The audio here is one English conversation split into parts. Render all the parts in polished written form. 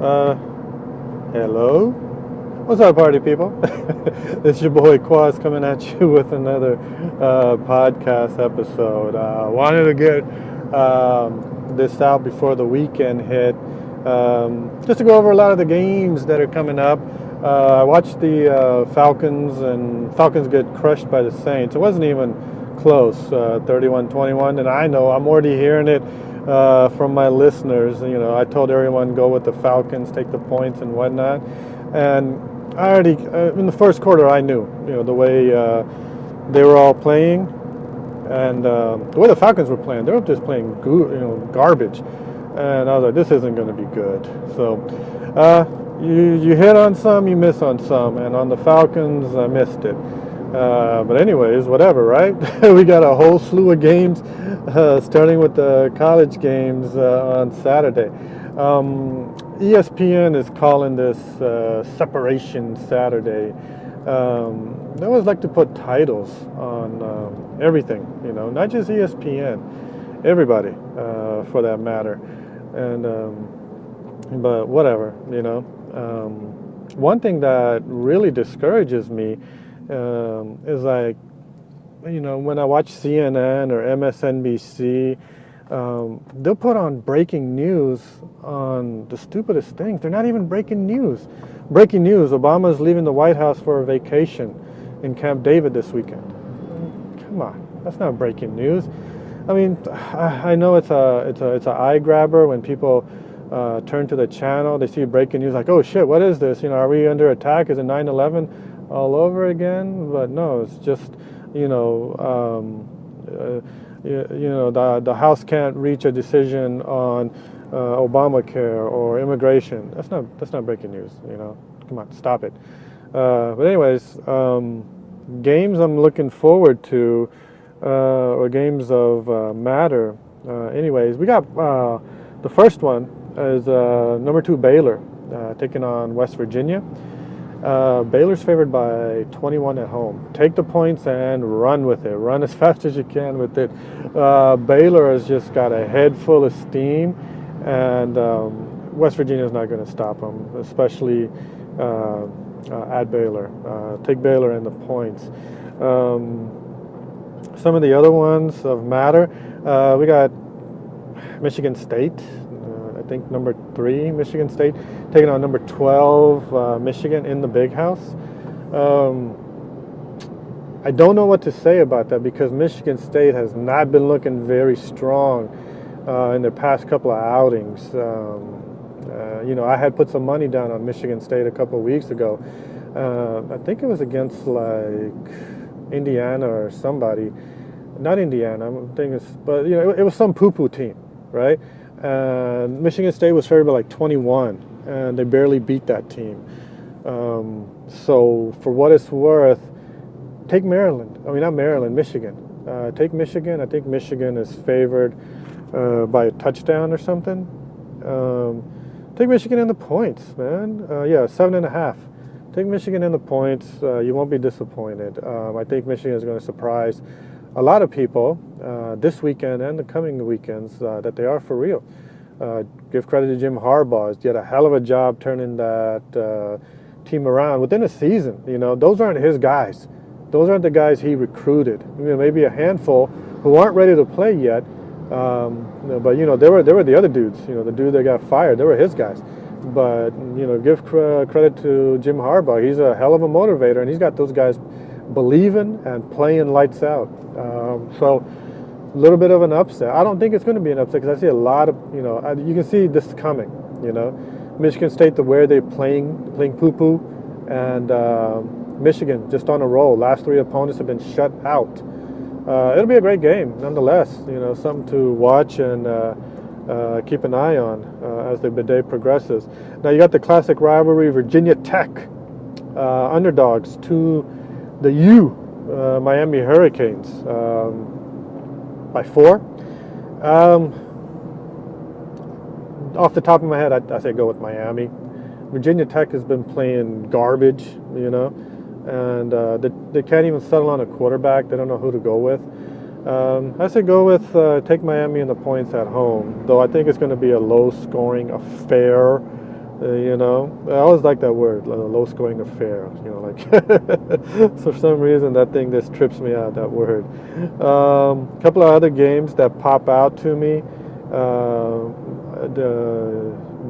Uh, Hello? What's up, party people? It's your boy Quaz coming at you with another podcast episode. Wanted to get this out before the weekend hit, just to go over a lot of the games that are coming up. I watched the Falcons, and Falcons get crushed by the Saints. It wasn't even close, 31-21, and I know I'm already hearing it from my listeners. You know, I told everyone go with the Falcons, take the points and whatnot, and I already in the first quarter I knew, the way they were all playing, and the way the Falcons were playing, they were just playing garbage, and I was like, this isn't going to be good. So you hit on some, you miss on some, and on the Falcons I missed it. But anyways, whatever, right? We got a whole slew of games, starting with the college games on Saturday. ESPN is calling this Separation Saturday. They always like to put titles on everything, not just ESPN, everybody for that matter. And but whatever. One thing that really discourages me is like, when I watch CNN or MSNBC, they'll put on breaking news on the stupidest things. They're not even breaking news. Breaking news: Obama's leaving the White House for a vacation in Camp David this weekend. Come on, that's not breaking news. I mean, I know it's a eye grabber when people turn to the channel. They see breaking news like, oh shit, what is this? Are we under attack? Is it 9/11 all over again? But no, it's just the House can't reach a decision on Obamacare or immigration. That's not breaking news. Come on, stop it. But anyways, games I'm looking forward to, or games of matter. Anyways, we got the first one is number 2 Baylor taking on West Virginia. Baylor's favored by 21 at home. Take the points and run with it. Run as fast as you can with it. Baylor has just got a head full of steam, and West Virginia's not going to stop them, especially at Baylor. Take Baylor and the points. Some of the other ones of matter, we got Michigan State. I think number 3, Michigan State, taking on number 12, Michigan in the Big House. I don't know what to say about that because Michigan State has not been looking very strong in their past couple of outings. I had put some money down on Michigan State a couple of weeks ago. I think it was against like Indiana or somebody. Not Indiana, I'm thinking, but it was some poo-poo team, right? And Michigan State was favored by like 21, and they barely beat that team. So for what it's worth, take Maryland. I mean, not Maryland, Michigan. Take Michigan. I think Michigan is favored by a touchdown or something. Take Michigan in the points, man. 7.5. Take Michigan in the points. You won't be disappointed. I think Michigan is going to surprise a lot of people this weekend and the coming weekends that they are for real. Give credit to Jim Harbaugh. He did a hell of a job turning that team around within a season. Those aren't his guys. Those aren't the guys he recruited. Maybe a handful who aren't ready to play yet. But they were the other dudes. The dude that got fired, they were his guys. But give credit to Jim Harbaugh. He's a hell of a motivator, and he's got those guys believing and playing lights out. So a little bit of an upset. I don't think it's going to be an upset because I see a lot of, you can see this coming, Michigan State, the way they're playing poo-poo, and Michigan just on a roll. Last 3 opponents have been shut out. It'll be a great game nonetheless, something to watch and keep an eye on as the day progresses. Now you got the classic rivalry, Virginia Tech, underdogs to the Miami Hurricanes by 4. Off the top of my head, I say go with Miami. Virginia Tech has been playing garbage, and they can't even settle on a quarterback. They don't know who to go with. I say go with take Miami and the points at home, though I think it's going to be a low-scoring affair. I always like that word, low-scoring affair. For some reason that thing just trips me out. That word. A couple of other games that pop out to me.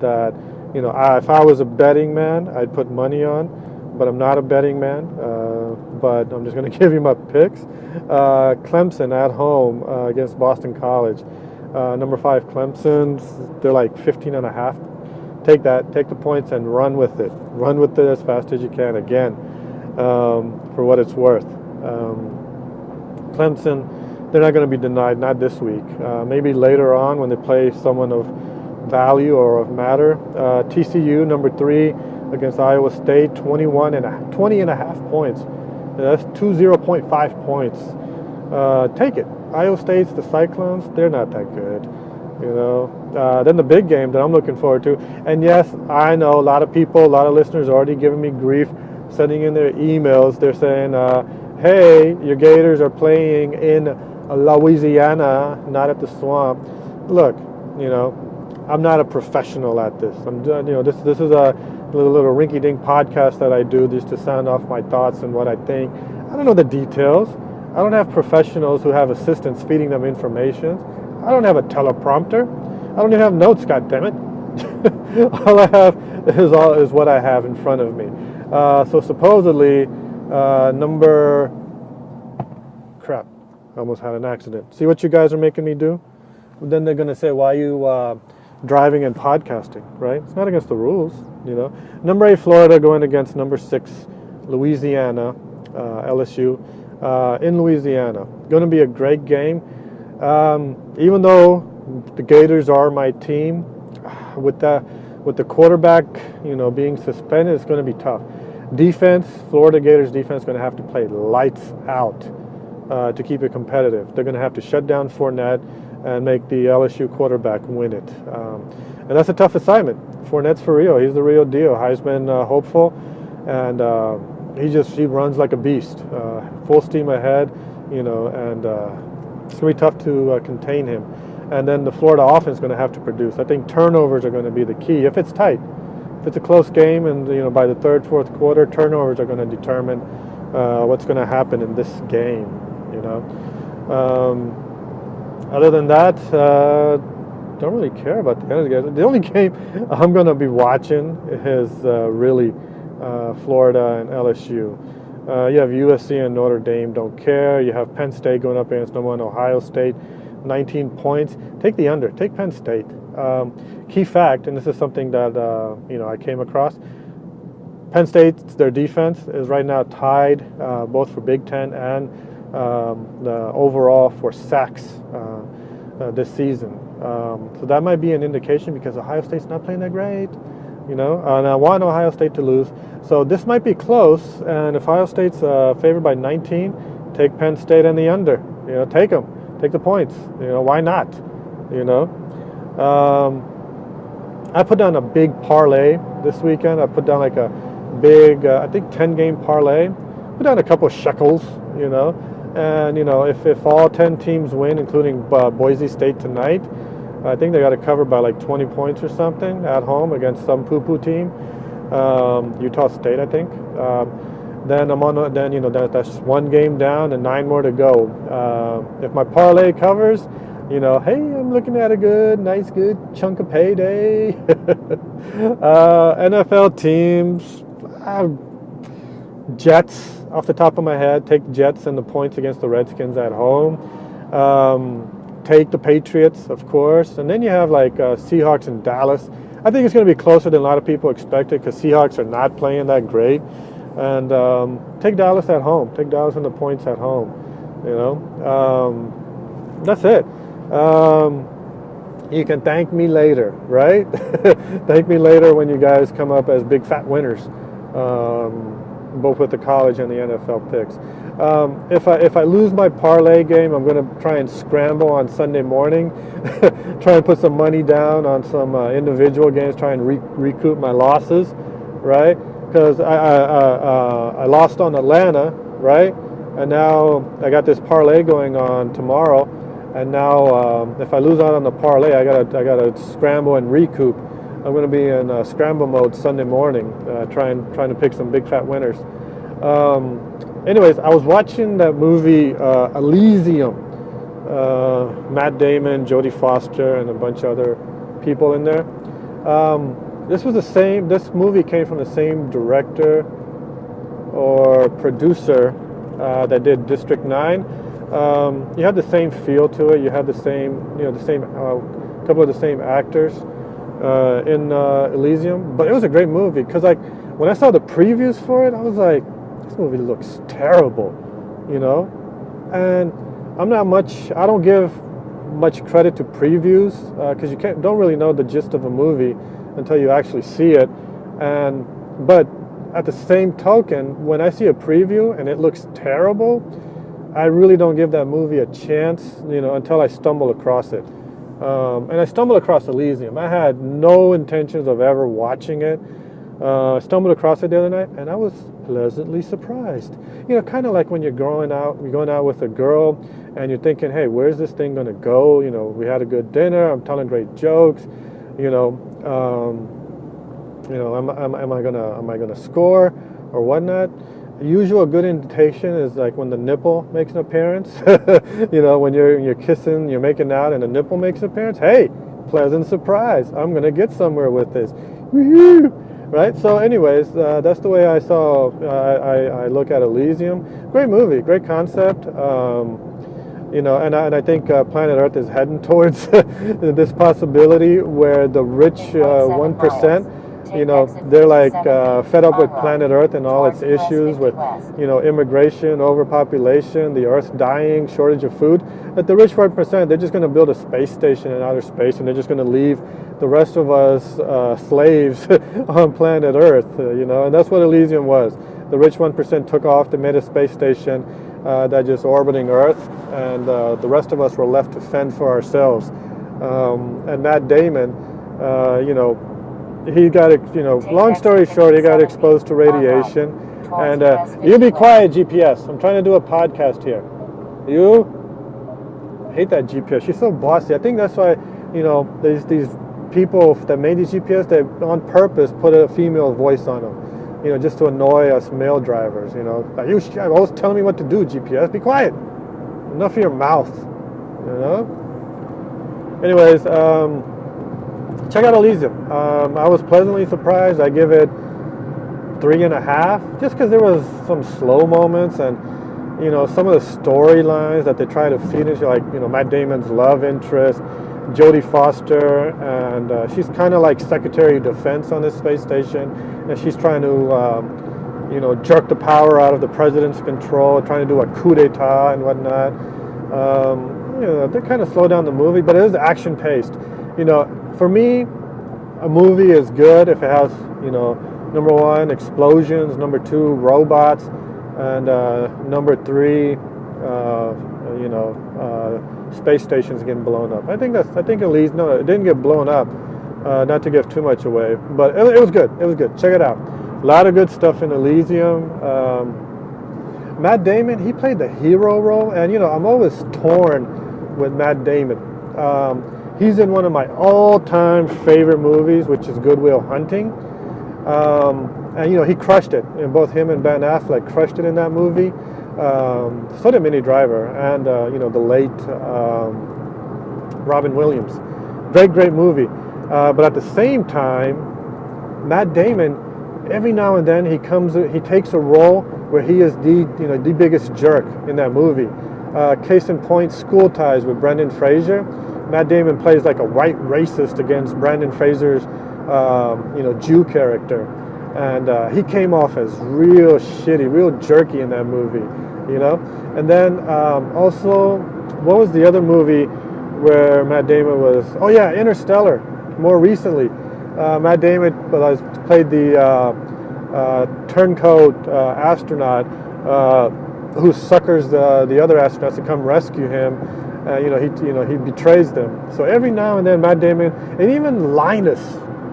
That if I was a betting man, I'd put money on, but I'm not a betting man. But I'm just going to give you my picks. Clemson at home against Boston College. Number 5 Clemson's, they're like 15.5. Take that, take the points and run with it. Run with it as fast as you can. Again, for what it's worth. Clemson, they're not going to be denied. Not this week. Maybe later on when they play someone of value or of matter. TCU, number 3 against Iowa State, 20.5 points. That's 0.5 points. Take it. Iowa State's the Cyclones. They're not that good. Then the big game that I'm looking forward to. And yes, I know a lot of people, a lot of listeners are already giving me grief, sending in their emails. They're saying, hey, your Gators are playing in Louisiana, not at the Swamp. Look, I'm not a professional at this. This is a little rinky-dink podcast that I do just to sound off my thoughts and what I think. I don't know the details. I don't have professionals who have assistants feeding them information. I don't have a teleprompter. I don't even have notes, goddammit. All I have is what I have in front of me. So supposedly, crap, I almost had an accident. See what you guys are making me do? Then they're going to say, why are you driving and podcasting, right? It's not against the rules, Number 8, Florida going against number 6, Louisiana, LSU, in Louisiana. Going to be a great game. Even though the Gators are my team, with the quarterback, being suspended, it's going to be tough. Defense, Florida Gators defense is going to have to play lights out to keep it competitive. They're going to have to shut down Fournette and make the LSU quarterback win it. And that's a tough assignment. Fournette's for real. He's the real deal. Heisman hopeful, and he runs like a beast. Full steam ahead, and it's going to be tough to contain him. And then the Florida offense is going to have to produce. I think turnovers are going to be the key. If it's tight, if it's a close game, and by the third, fourth quarter, turnovers are going to determine what's going to happen in this game. Other than that, don't really care about the other guys. The only game I'm going to be watching is really Florida and LSU. You have USC and Notre Dame, don't care. You have Penn State going up against number 1 Ohio State, 19 points. Take the under. Take Penn State. Key fact, and this is something that I came across. Penn State, their defense is right now tied both for Big Ten and the overall for sacks this season. So that might be an indication because Ohio State's not playing that great. And I want Ohio State to lose. So this might be close, and if Ohio State's favored by 19, take Penn State and the under. Take them. Take the points. Why not? I put down a big parlay this weekend. I put down like a big, I think 10-game parlay. Put down a couple of shekels, And, if all 10 teams win, including Boise State tonight, I think they got it covered by like 20 points or something at home against some poo-poo team. Utah State, I think. Then that's one game down and 9 more to go. If my parlay covers, hey, I'm looking at a good chunk of payday. NFL teams, Jets, off the top of my head, take Jets and the points against the Redskins at home. Take the Patriots, of course. And then you have like Seahawks and Dallas. I think it's going to be closer than a lot of people expected because Seahawks are not playing that great. And take Dallas at home. Take Dallas and the points at home. That's it. You can thank me later, right? Thank me later when you guys come up as big fat winners, both with the college and the NFL picks. If I lose my parlay game, I'm going to try and scramble on Sunday morning, try and put some money down on some individual games, try and recoup my losses, right? Because I lost on Atlanta, right? And now I got this parlay going on tomorrow. And now, if I lose out on the parlay, I gotta scramble and recoup I'm going to be in scramble mode Sunday morning, trying to pick some big fat winners. Anyways, I was watching that movie Elysium. Matt Damon, Jodie Foster, and a bunch of other people in there. This movie came from the same director or producer that did District 9. You had the same feel to it. You had the same, couple of the same actors in Elysium. But it was a great movie because, like, when I saw the previews for it, I was like, this movie looks terrible, And I don't give much credit to previews because don't really know the gist of a movie until you actually see it. But at the same token, when I see a preview and it looks terrible, I really don't give that movie a chance, until I stumble across it. And I stumbled across Elysium. I had no intentions of ever watching it. I stumbled across it the other night, and I was pleasantly surprised. Kind of like when you're going out with a girl, and you're thinking, hey, where's this thing going to go? We had a good dinner. I'm telling great jokes. Am I gonna score or whatnot? Usual good indication is like when the nipple makes an appearance. When you're kissing, you're making out, and the nipple makes an appearance. Hey, pleasant surprise! I'm gonna get somewhere with this. Woo-hoo! Right. So, anyways, that's the way I I look at Elysium. Great movie, great concept. And I think Planet Earth is heading towards this possibility where the rich 1%. They're like fed up with planet Earth and all its issues with, immigration, overpopulation, the Earth dying, shortage of food. But the rich 1%, they're just going to build a space station in outer space, and they're just going to leave the rest of us slaves on planet Earth, and that's what Elysium was. The rich 1% took off, they made a space station that just orbiting Earth, and the rest of us were left to fend for ourselves. And Matt Damon, he got, long story short, he got exposed to radiation. And you be quiet, GPS. I'm trying to do a podcast here. I hate that GPS. She's so bossy. I think that's why, these people that made these GPS, they on purpose put a female voice on them, just to annoy us male drivers. Like, you always telling me what to do, GPS. Be quiet. Enough of your mouth. Anyways, check out Elysium. I was pleasantly surprised. I give it 3.5, just because there was some slow moments and some of the storylines that they try to feed into, like Matt Damon's love interest, Jodie Foster, and she's kind of like Secretary of Defense on this space station, and she's trying to jerk the power out of the president's control, trying to do a coup d'etat and whatnot. They kind of slow down the movie, but it is action paced. For me, a movie is good if it has, number one, explosions, number two, robots, and number three, space stations getting blown up. I think at least, no, it didn't get blown up, not to give too much away, but it was good. It was good. Check it out. A lot of good stuff in Elysium. Matt Damon, he played the hero role, and, I'm always torn with Matt Damon. He's in one of my all-time favorite movies, which is Good Will Hunting. And, he crushed it. Both him and Ben Affleck crushed it in that movie. So did Minnie Driver and, the late Robin Williams. Great movie. But at the same time, Matt Damon, every now and then he takes a role where he is the biggest jerk in that movie. Case in point, School Ties with Brendan Fraser. Matt Damon plays like a white racist against Brendan Fraser's, Jew character, and he came off as real shitty, real jerky in that movie, And then also, what was the other movie where Matt Damon was? Oh yeah, Interstellar. More recently, Matt Damon played the turncoat astronaut who suckers the other astronauts to come rescue him. He betrays them. So every now and then, Matt Damon, and even Linus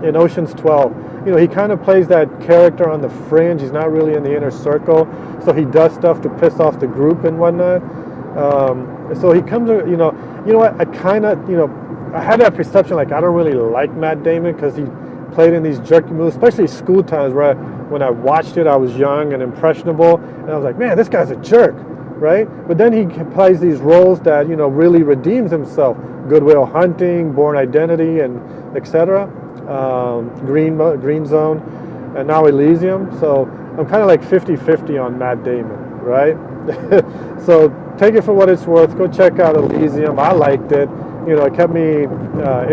in Ocean's 12, he kind of plays that character on the fringe. He's not really in the inner circle, so he does stuff to piss off the group and whatnot. So he comes, what? I kind of, I had that perception like I don't really like Matt Damon because he played in these jerky moves, especially school times where when I watched it, I was young and impressionable, and I was like, man, this guy's a jerk, right? But then he plays these roles that, you know, really redeems himself. Good Will Hunting, Born Identity, and etc. Green Zone, and now Elysium. So I'm kind of like 50-50 on Matt Damon, right? So take it for what it's worth. Go check out Elysium. I liked it. You know, it kept me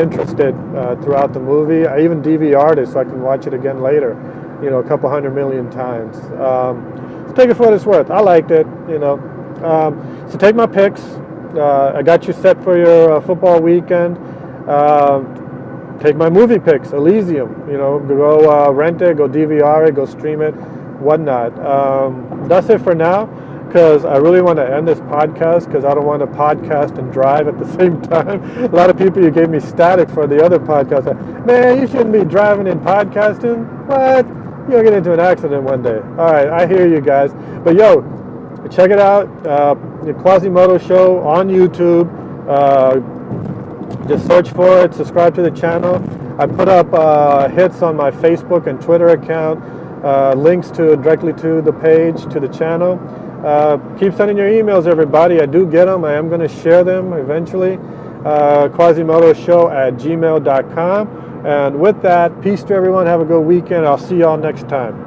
interested throughout the movie. I even DVR'd it so I can watch it again later, you know, a couple 100 million times. So take it for what it's worth. I liked it, you know. So take my picks. I got you set for your football weekend. Take my movie picks, Elysium. You know, go rent it, go DVR it, go stream it, whatnot. That's it for now, because I really want to end this podcast because I don't want to podcast and drive at the same time. A lot of people, you gave me static for the other podcast. Man, you shouldn't be driving and podcasting. What? You'll get into an accident one day. All right, I hear you guys. But yo, check it out. The Quazemoto Show on YouTube. Just search for it. Subscribe to the channel. I put up hits on my Facebook and Twitter account. Links directly to the page, to the channel. Keep sending your emails, everybody. I do get them. I am going to share them eventually. Quazemotoshow@gmail.com. And with that, peace to everyone. Have a good weekend. I'll see y'all next time.